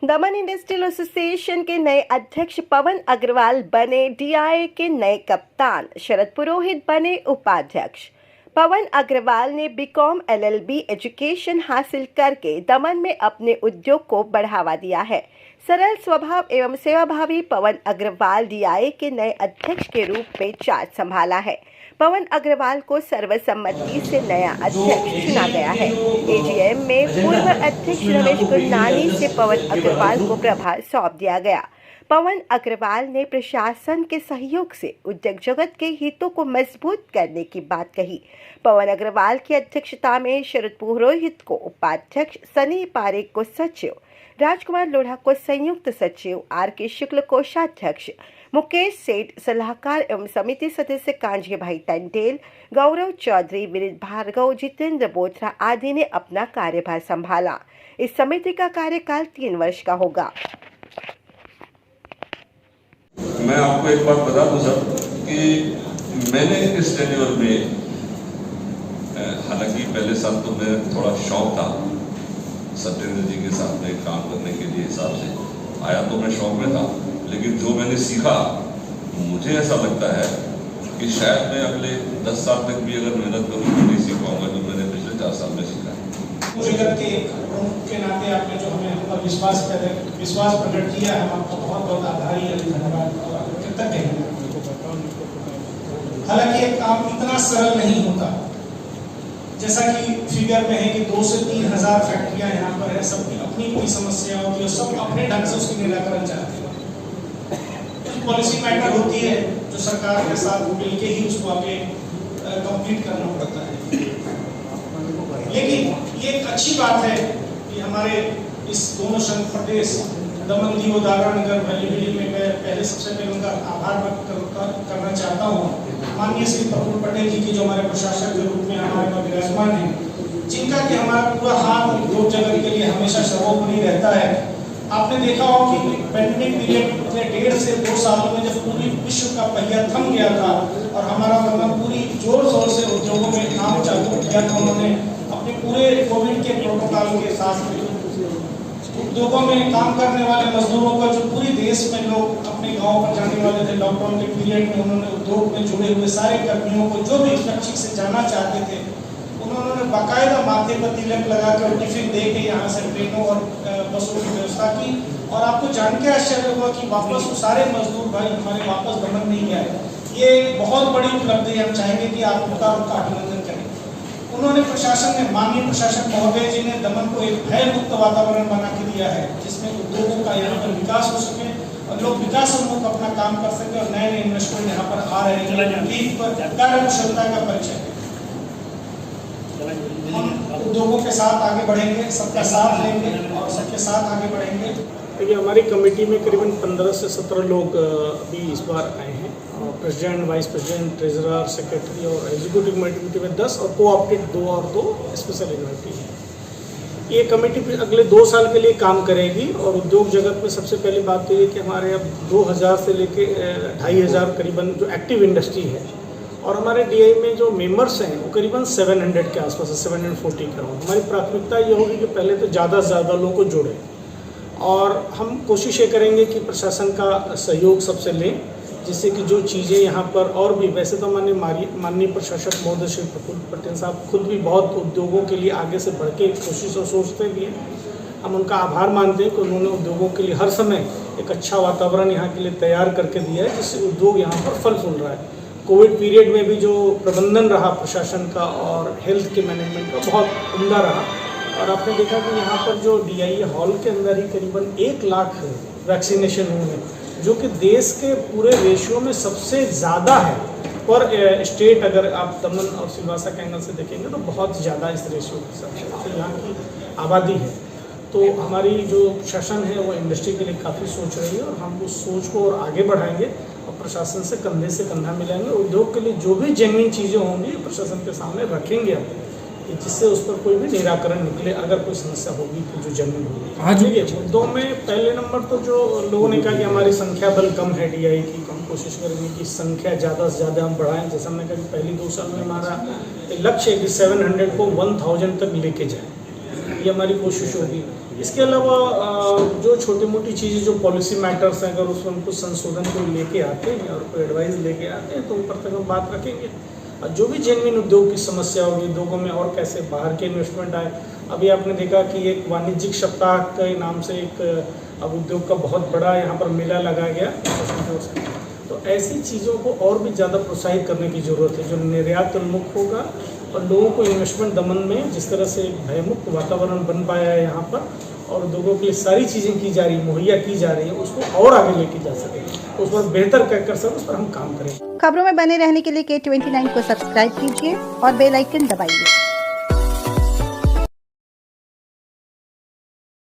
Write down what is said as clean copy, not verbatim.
दमन industrial association के नए अध्यक्ष पवन अग्रवाल बने डीआई के नए कप्तान। शरद पुरोहित बने उपाध्यक्ष। पवन अग्रवाल ने बीकॉम एलएलबी एजुकेशन हासिल करके दमन में अपने उद्योग को बढ़ावा दिया है। सरल स्वभाव एवं सेवाभावी पवन अग्रवाल डीआई के नए अध्यक्ष के रूप में चार्ज संभाला है। पवन अग्रवाल को सर्वसम्मति से नया अध्यक्ष चुना गया है। एजीएम में पूर्व अध्यक्ष रमेश गुरनानी से पवन अग्रवाल को प्रभार सौंप दिया गया। पवन अग्रवाल ने प्रशासन के सहयोग से उद्योग जगत के हितों को मजबूत करने की बात कही। पवन अग्रवाल की अध्यक्षता में शरद पुरोहित को उपाध्यक्ष, सनी पारेख को सचिव, राजकुमार लोढ़ा को संयुक्त सचिव, आर.के. शुक्ल कोषाध्यक्ष, मुकेश सेठ सलाहकार एवं समिति सदस्य कांजी भाई टंडेल, गौरव चौधरी, विनीत भार्गव, जितेंद्र बोथरा आदि ने अपना कार्यभार संभाला। इस समिति का कार्यकाल 3 वर्ष का होगा। मैं आपको एक बात बता दूं सर कि मैंने इस टेन्योर में हालांकि पहले साल तो मैं थोड़ा शौक था सत्येंद्र जी के साथ में काम करने के लिए, हिसाब से आया तो मैं शौक में था, लेकिन जो मैंने सीखा मुझे ऐसा लगता है कि शायद मैं अगले 10 साल तक भी अगर मेहनत करूँ तो नहीं सीख पाऊंगा जो मैंने पिछले 4 साल में सीखा है। जगत के नाते आपने जो हमें हम पर विश्वास प्रकट किया है, हम आपका बहुत बहुत आभारी है, धन्यवाद और कृतज्ञ हैं। हालांकि ये काम इतना सरल नहीं होता जैसा कि फिगर में है कि 2 से 3 हजार फैक्ट्रियां यहाँ पर है, सबकी अपनी कोई समस्या होती है, सब अपने ढंग से उसकी निराकरण चाहते हैं। पॉलिसी मैटर होती है जो सरकार के साथ मिलके ही उसको आगे कंप्लीट करना पड़ता है। लेकिन ये एक अच्छी बात है कि हमारे इस दोनों संघ प्रदेश दमन, दीव, दादरा नगर हवेली में मैं पहले सबसे पहले उनका आभार व्यक्त करना चाहता हूँ माननीय श्री प्रफुल्ल पटेल जी की, जो हमारे प्रशासक के रूप में हमारे पास विराजमान है, जिनका कि हमारा पूरा हाथ उद्योग जगत के लिए हमेशा सर्वोपरि रहता है। आपने देखा हो कि पेंडेमिक पीरियड पिछले 1.5 से 2 सालों में जब पूरी विश्व का पहिया थम गया था और हमारा दमन पूरी जोर शोर से उद्योगों में काम चालू किया था, उन्होंने अपने पूरे कोविड के प्रोटोकॉल के साथ उद्योगों में काम करने वाले मजदूरों का, जो पूरी देश में लोग अपने गांव पर जाने वाले थे लॉकडाउन के पीरियड में, उन्होंने उद्योग में जुड़े हुए सारे कर्मियों को जो भी सुरक्षित से जाना चाहते थे, उन्होंने बाकायदा माथे पर तिलक लगाकर टिफिन दे के यहाँ से ट्रेनों और बसों की व्यवस्था की। और आपको जान के आश्चर्य हुआ कि वापस वो सारे मजदूर भाई हमारे वापस दमन नहीं आए। ये बहुत बड़ी उपलब्धि है, हम चाहेंगे कि आप उनका अभिनंदन करें। उन्होंने प्रशासन ने, माननीय प्रशासक महोदय जी ने दमन को एक भय मुक्त वातावरण बना के दिया है, जिसमें उद्योगों का यहाँ पर विकास हो सके और लोग विकास उन्मुख अपना काम कर सके और नए नए इन्वेस्टमेंट यहाँ पर आ रहे हैं, कार्यकुशलता का परिचय। हम उद्योगों के साथ आगे बढ़ेंगे, सबका साथ लेंगे और सबके साथ आगे बढ़ेंगे। देखिए, हमारी कमेटी में करीबन 15 से 17 लोग अभी इस बार आए हैं। President, vice president, treasurer, secretary और एग्जीक्यूटिव कमेटी में 10 और को-ऑप्टेड 2 और 2 स्पेशल इन्वाइटी हैं। ये कमेटी फिर अगले 2 साल के लिए काम करेगी और उद्योग जगत में सबसे पहली बात तो ये कि हमारे अब 2000 से लेके 2500 करीबन जो एक्टिव इंडस्ट्री है और हमारे डीआई में जो मेंबर्स हैं वो करीबन 700 के आसपास है, 740 करोड़। हमारी प्राथमिकता ये होगी कि पहले तो ज़्यादा से ज़्यादा लोगों को जोड़ें और हम कोशिश ये करेंगे कि प्रशासन का सहयोग सबसे लें, जिससे कि जो चीज़ें यहाँ पर और भी, वैसे तो माननीय प्रशासक महोदय श्री प्रफुल्ल पटेल साहब खुद भी बहुत उद्योगों के लिए आगे से बढ़ के कोशिश और सोचते भी हैं। हम उनका आभार मानते हैं कि उन्होंने उद्योगों के लिए हर समय एक अच्छा वातावरण यहाँ के लिए तैयार करके दिया है, जिससे उद्योग यहाँ पर फल फूल रहा है। कोविड पीरियड में भी जो प्रबंधन रहा प्रशासन का और हेल्थ के मैनेजमेंट का बहुत उम्दा रहा और आपने देखा कि यहाँ पर जो डीआई हॉल के अंदर ही करीबन 1 लाख वैक्सीनेशन हुए हैं, जो कि देश के पूरे रेशियो में सबसे ज़्यादा है। पर स्टेट अगर आप दमन और सिलवासा के एंगल से देखेंगे तो बहुत ज़्यादा इस रेशियो के हिसाब से यहाँ की आबादी है। तो हमारी जो शासन है वो इंडस्ट्री के लिए काफ़ी सोच रही है और हम उस सोच को और आगे बढ़ाएंगे और प्रशासन से कंधा मिलाएंगे। उद्योग के लिए जो भी जेन्युइन चीज़ें होंगी प्रशासन के सामने रखेंगे हम, जिससे उस पर कोई भी निराकरण निकले अगर कोई समस्या होगी तो जो जेन्युइन होगी। आज देखिए, मुद्दों में पहले नंबर तो जो लोगों ने कहा कि हमारी संख्या बल कम है डीआई की, हम कोशिश करेंगे कि संख्या ज़्यादा से ज़्यादा हम बढ़ाएं। जैसे हमने कहा कि पहली 2 साल में हमारा लक्ष्य है कि 700 को 1000 तक लेके जाएँ। ये हमारी कोशिश होगी। इसके अलावा जो छोटी मोटी चीज़ें जो पॉलिसी मैटर्स हैं, अगर उसमें कुछ संशोधन कोई लेके आते हैं और कोई एडवाइस लेके आते हैं तो ऊपर तक हम बात रखेंगे। और जो भी जेन्युइन उद्योग की समस्या होगी, उद्योगों में और कैसे बाहर के इन्वेस्टमेंट आए। अभी आपने देखा कि एक वाणिज्यिक सप्ताह के नाम से एक अब उद्योग का बहुत बड़ा यहाँ पर मेला लगा गया से। तो ऐसी चीज़ों को और भी ज़्यादा प्रोत्साहित करने की ज़रूरत है, जो निर्यात उन्मुख होगा और लोगों को इन्वेस्टमेंट दमन में जिस तरह से भयमुक्त वातावरण बन पाया है यहाँ पर और उद्योगों के लिए सारी चीज़ें की जा रही मुहैया की जा रही है, उसको और आगे लेके जा सके, उस पर बेहतर कर सके, उस पर हम काम करें। खबरों में बने रहने के लिए K29 को सब्सक्राइब कीजिए और बेल आइकन दबाइए।